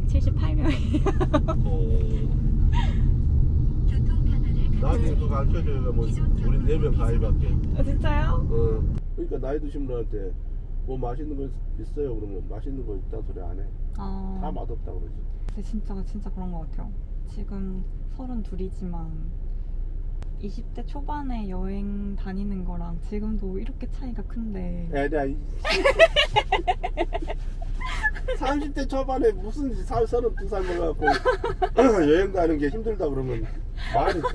278명이에요. 나중에 그거 가르쳐줘요. 뭐 우리 4명 가입할게. 진짜요? 그러니까 나이 드신 분한테 뭐 맛있는 거 있어요? 그러면 맛있는 거 있다 소리 안 해. 다 맛없다 그러지. 근데 진짜 그런 것 같아요. 지금 32이지만 20대 초반에 여행 다니는 거랑 지금도 이렇게 차이가 큰데. 애야 30대 초반에 무슨 32살 먹어갖고 여행 가는 게 힘들다 그러면 말이 돼?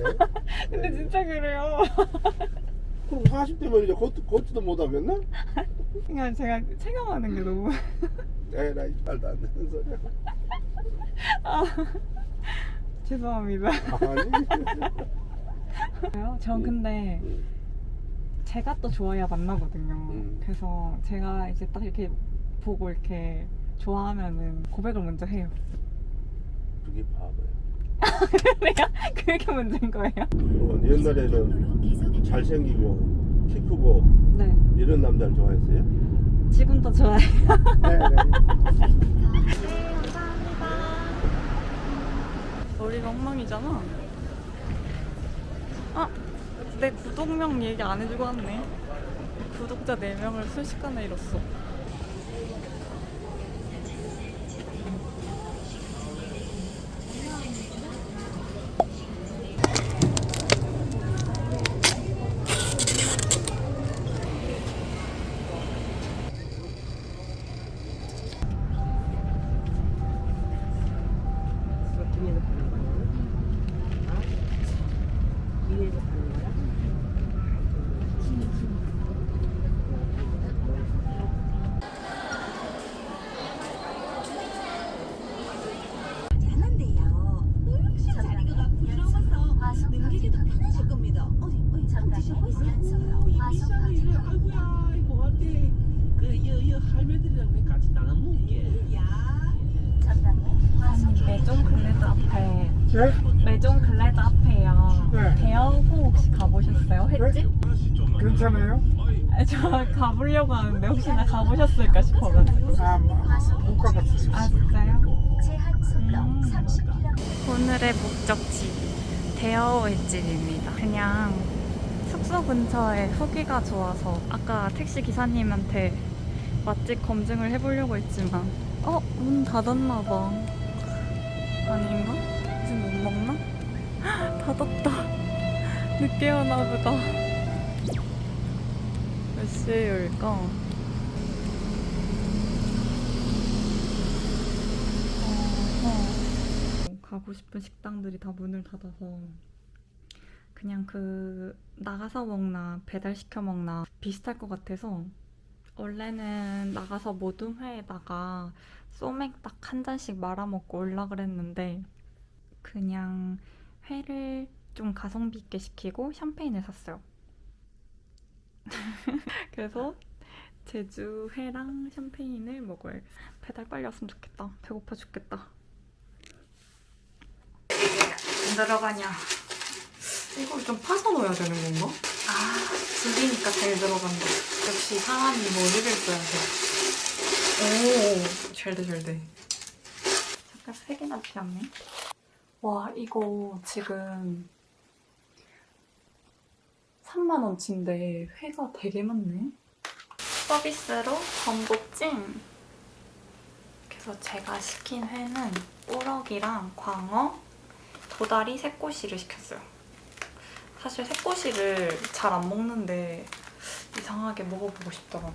근데 진짜 그래요. 그럼 40대면 이제 걷지도 못하겠나? 그냥 제가 체감하는 게 너무. 에라이 말도 안 되는 소리야. 죄송합니다. 아니. 전 근데 제가 또 좋아야 만나거든요. 그래서 제가 이제 딱 이렇게 보고 이렇게 좋아하면은 고백을 먼저 해요. 그게 바보야. 그래요? 그게 문제인 거예요? 옛날에는 잘생기고 키 크고 네. 이런 남자를 좋아했어요? 지금도 좋아해요. 네, 감사합니다. 우리가 엉망이잖아. 내 구독명 얘기 안 해주고 왔네. 구독자 4명을 순식간에 잃었어. 넘기기도 편하실 겁니다. 드셔보세요. 미션을 이래 아이고야 이거 어때? 그 할매들이랑 같이 나눠 먹게. 매종 글래드 앞에 네? 매종 글래드 앞에요. 네. 대여호 혹시 가보셨어요? 횟집? 괜찮아요? 저 가보려고 하는데 혹시나 가보셨을까 싶어가지고. 못 가봤어요. 아 진짜요? 오늘의 목적지 대여호 횟집입니다. 그냥 숙소 근처에 후기가 좋아서 아까 택시 기사님한테 맛집 검증을 해보려고 했지만 문 닫았나봐. 아닌가? 지금 못 먹나? 닫았다. 늦게 오나보다. 몇 시에 열까? 가고 싶은 식당들이 다 문을 닫아서 그냥 나가서 먹나 배달시켜 먹나 비슷할 것 같아서 원래는 나가서 모든 회에다가 소맥 딱 한 잔씩 말아먹고 올라 그랬는데 그냥 회를 좀 가성비 있게 시키고 샴페인을 샀어요. 그래서 제주 회랑 샴페인을 먹어야겠어. 배달 빨리 왔으면 좋겠다. 배고파 죽겠다. 안 들어가냐? 이걸 좀 파서 넣어야 되는 건가? 집이니까 잘 들어간다. 역시 사람이 머리를 써야 돼. 오, 잘 돼. 잠깐 3개나 피었네. 와, 이거 지금 30,000원치인데 회가 되게 많네. 서비스로 전복찜. 그래서 제가 시킨 회는 우럭이랑 광어, 도다리, 새꼬시를 시켰어요. 사실 새꼬시를 잘 안 먹는데 이상하게 먹어보고 싶더라고.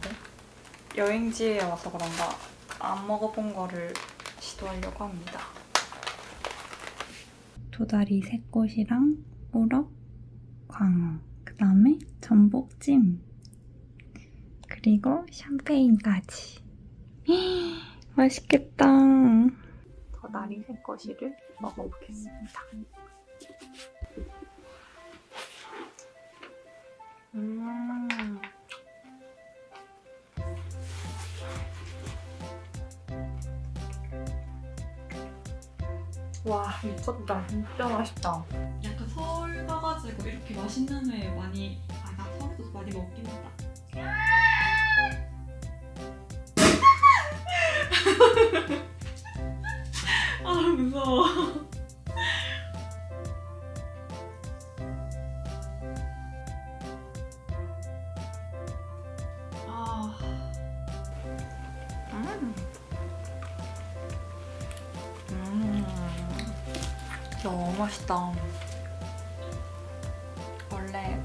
여행지에 와서 그런가 안 먹어본 거를 시도하려고 합니다. 도다리, 새꼬시랑 우럭, 광어, 그 다음에 전복찜, 그리고 샴페인까지. 맛있겠다. 도다리, 새꼬시를 먹어보겠습니다. 와, 미쳤다. 진짜 맛있다. 약간 서울 가가지고 이렇게 맛있는 회 많이, 나 서울도 많이 먹긴 했다. 무서워. 아. 너무 맛있다. 원래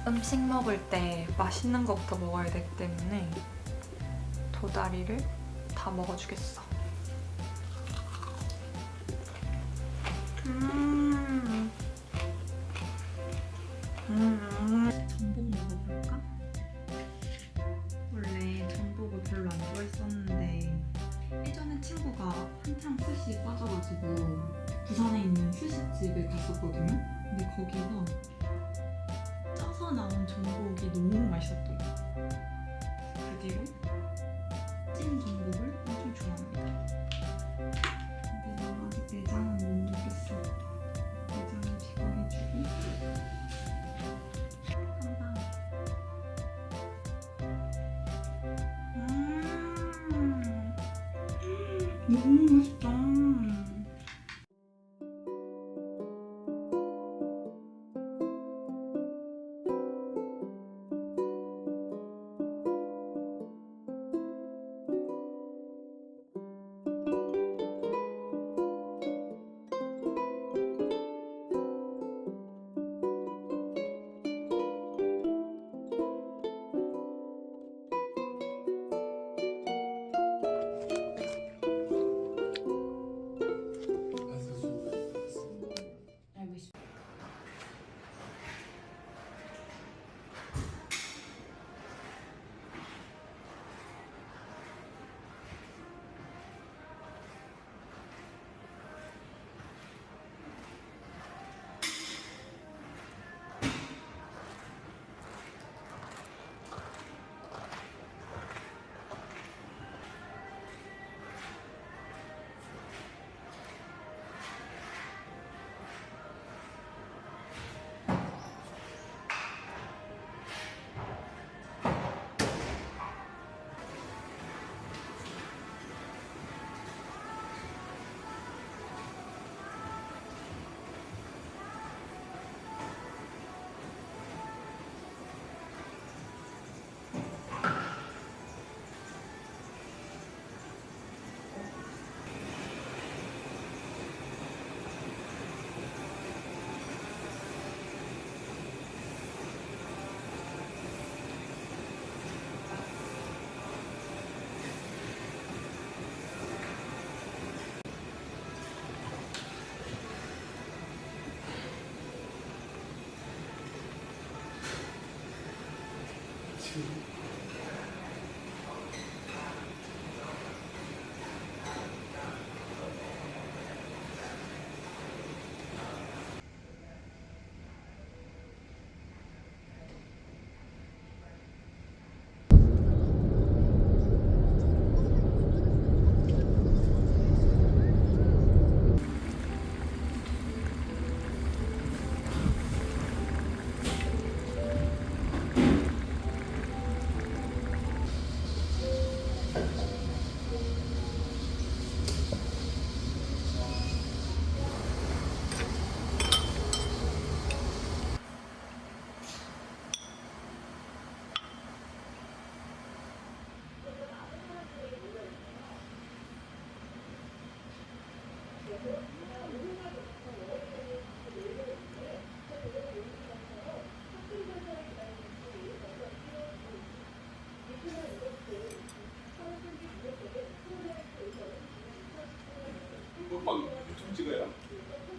음식 먹을 때 맛있는 것부터 먹어야 되기 때문에 도다리를 다 먹어주겠어. 전복 먹어볼까? 원래 전복을 별로 안 좋아했었는데 예전에 친구가 한참 스시에 빠져가지고 부산에 있는 스시집을 갔었거든요. 근데 거기서 쪄서 나온 전복이 너무 맛있었던 거야. 그 뒤로 찐 전복을 엄청 좋아합니다. 근데 난 아직 내장은 못 먹겠어. 내장을 제거해주고 한 방에. 너무 맛있다.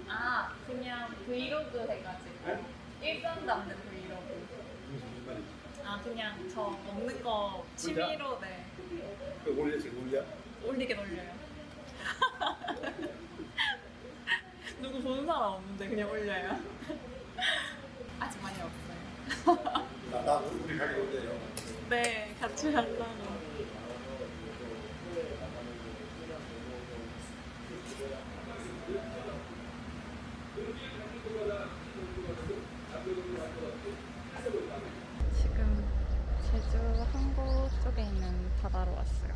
아, 그냥 브이로그 해가지고 일상 담는 브이로그. 아, 그냥 저 먹는 거 취미로 네. 올리긴 올려요. 누구 보는 사람 없는데 그냥 올려요. 아직 많이 없어요. 나 우리 가게 온대요. 네, 같이 하려고. 지금 제주 항구 쪽에 있는 바다로 왔어요.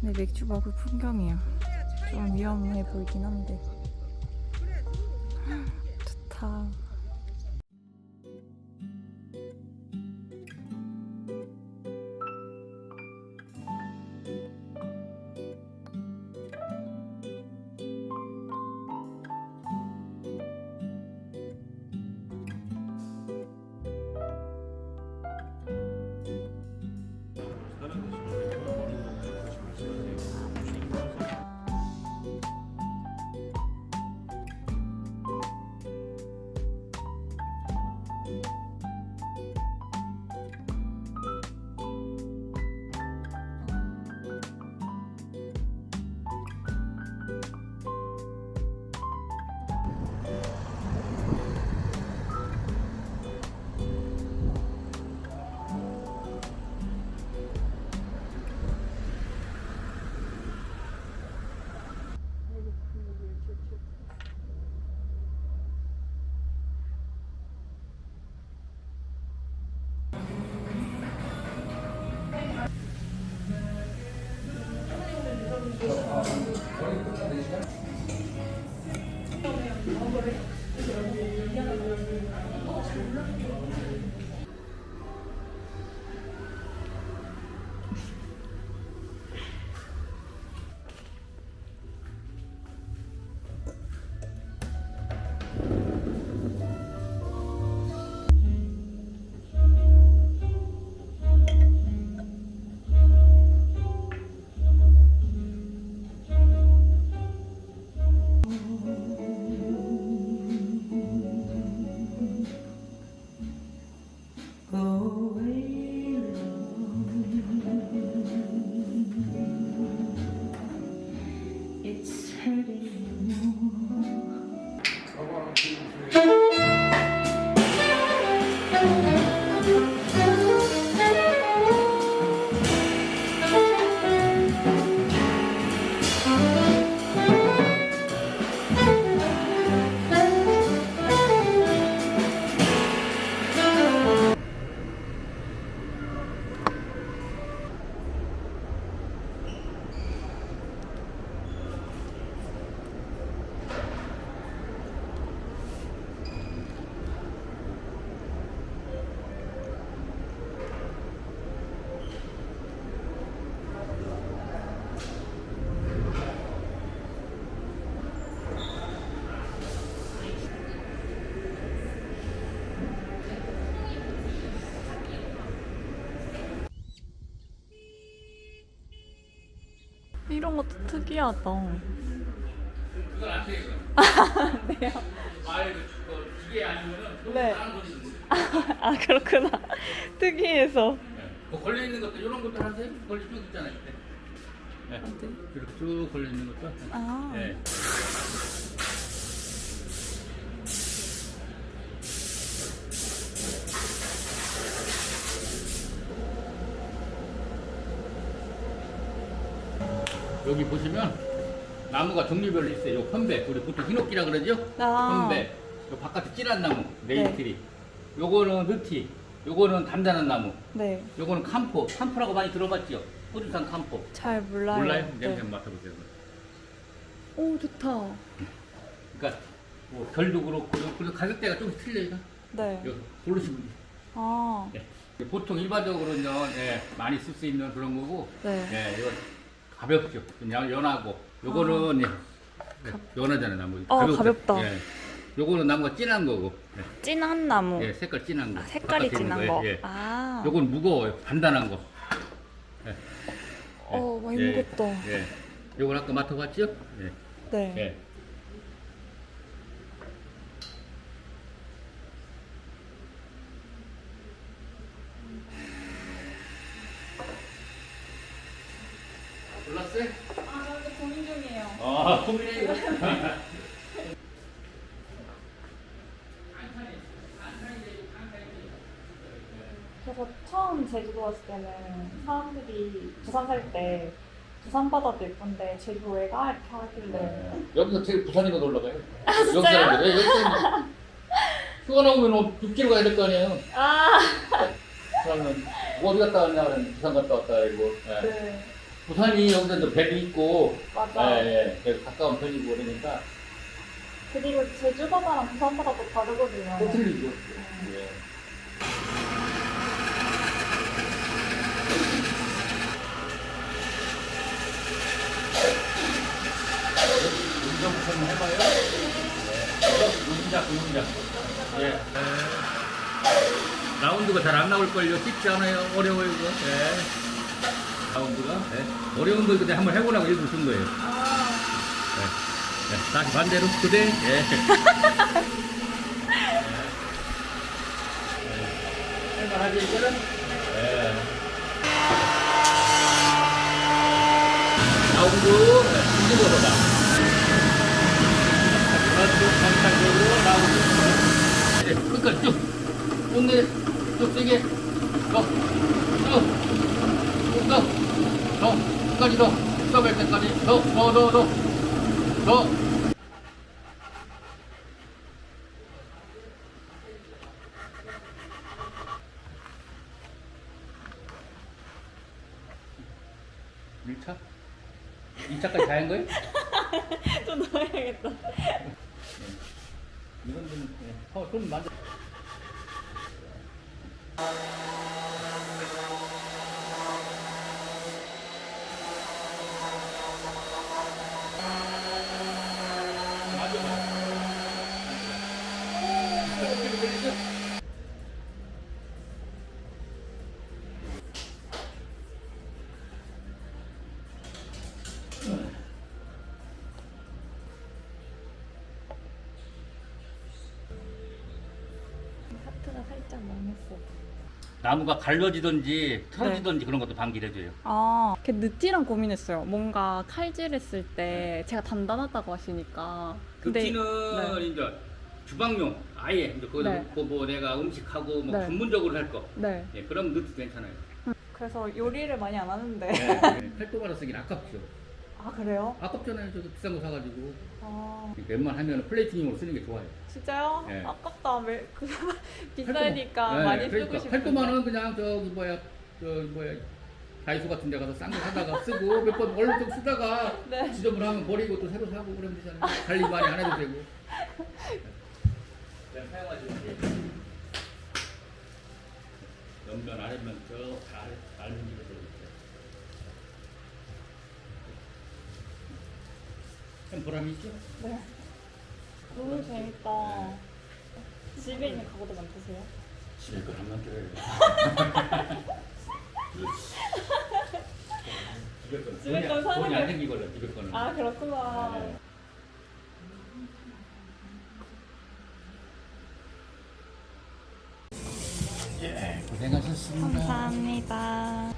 네, 맥주 먹을 풍경이에요. 좀 위험해 보이긴 한데. 좋다. 이런 것도 특이하다. 그건 안 돼. 네요. 아예 그 기계 아니면은 네. 다른 거지. 아, 그렇구나. 특이해서. 뭐 걸려 있는 것도 이런 것도 하세요? 걸려 쭉 있잖아요. 네. 이렇게 쭉 걸려 있는 것도. 아. 네. 여기 보시면 나무가 종류별로 있어요. 요 편백, 우리 보통 히노키라 그러죠? 아. 편백. 요 바깥에 진한 나무, 네. 네이트리. 요거는 느티. 요거는 단단한 나무. 네. 요거는 캄포. 캄포라고 많이 들어봤죠? 호주산 캄포. 잘 몰라요. 몰라요? 네. 냄새 한번 맡아보세요. 오, 좋다. 그러니까 뭐 결도 그렇고 그래서 가격대가 좀 틀려요. 네. 이거 고르시면 돼요. 아. 예. 보통 일반적으로는 예, 많이 쓸 수 있는 그런 거고, 네. 예, 이거 가볍죠. 그냥 연하고, 요거는 예, 연하잖아요 나무. 가볍다. 예. 요거는 나무가 진한 거고, 예, 진한 나무. 예, 색깔 진한 거. 아, 색깔이 바깥에 있는 진한 거예요. 거. 예. 아. 요건 무거워요. 단단한 거. 예. 많이 예, 무겁다. 예. 요걸 아까 맡아봤죠? 예. 네. 예. 골랐어요? 아, 저 이제 고민 중이에요. 아, 고민해 이거. 그래서 처음 제주도 왔을 때는 사람들이 부산 살 때 부산 바다도 예쁜데 제주 왜 가? 이렇게 하길래 여기서 제일 부산이가 놀러 가요. 여기 사람들. 왜 여기 사람들. 휴가 나오면 육지로 가야 될 거 아니에요. 아, 부산은 어디 갔다 왔냐 그러면 부산 갔다 왔다 이거. 예. 네. 부산이 여기서 배도 있고, 맞아. 예, 예, 가까운 편이고 그러니까 그리고 제주 바다랑 부산 바다도 다르거든요. 또 틀리죠. 예. 운전부터 한번 해봐요. 운작. 예. 라운드가 잘 안 나올걸요. 쉽지 않아요. 어려워요, 이거. 예. 라운드가. 예. 어려운 걸 그냥 한번 해보라고 일부러 준 거예요. 예. 예. 다시 반대로 그대. 예. 할만하지, 이거는? 예. 라운드. 뒤집어서다. 정상적으로 라운드. 예. 끝까지 쭉. 끝내. 쭉 세게. 더. 쭉. 더. 더. 끝까지 더. 스톱할 때까지. 더. 일차 2차까지 다 한 거예요? 좀 넣어야겠다. 이건 좀, 좀 만져. 하트가 살짝 망했어. 나무가 갈라지든지 틀어지든지 그런 것도 방지를 해줘요. 아, 그 느티랑 고민했어요. 뭔가 칼질했을 때 제가 단단하다고 하시니까. 늑지는 네. 이제 주방용 아예 이제 거기다 네. 놓고 뭐 내가 음식하고 뭐 네. 전문적으로 할 거. 네. 예, 그럼 늑지 괜찮아요. 그래서 요리를 많이 안 하는데. 네. 팔도 받아 쓰긴 아깝죠. 아, 그래요? 아깝잖아요. 저도 비싼 거 사가지고. 아, 웬만하면 플레이팅용으로 쓰는 게 좋아요. 진짜요? 네. 아깝다. 비싸니까 네, 많이 쓰고 그러니까 싶은데. 8도만 원 그냥 다이소 같은 데 가서 싼 거 사다가 쓰고 몇 번 얼른 좀 쓰다가 네. 지저분하면 버리고 또 새로 사고 그러면 되잖아요. 관리 많이 안 해도 되고. 그냥 사용하시면 돼요. 옆면 아래면 저 얇은 길을 들어주세요. 참 보람이 있죠? 네. 너무 재밌다. 집에 있는 가구도 많으세요? 집에 거안 만들어요. 집에 건 사는 돈이 안 게- 생기거든, 집에 거는. 아, 그렇구나. 네. 예, 고생하셨습니다. 감사합니다.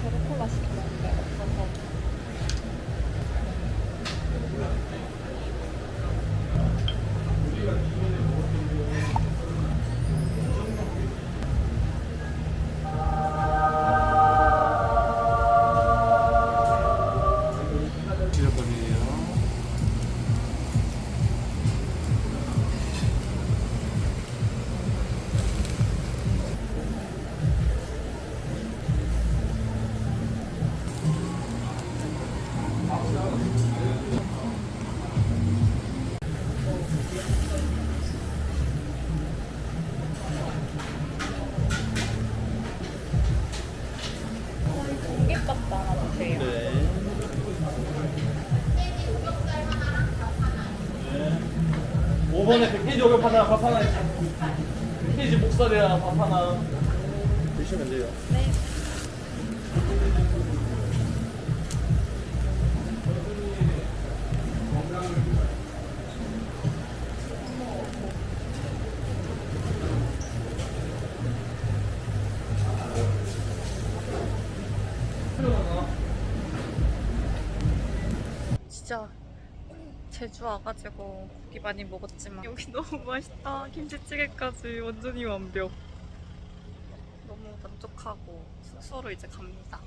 제로콜라 시켰는데 없어서. 공깃밥 하나 주세요. 네. 5번에 100kg 오겹 하나, 밥 하나, 100kg 목살이랑 밥 하나 드시면 돼요. 네. 진짜 제주 와가지고 고기 많이 먹었지만 여기 너무 맛있다. 김치찌개까지 완전히 완벽. 너무 만족하고 숙소로 이제 갑니다.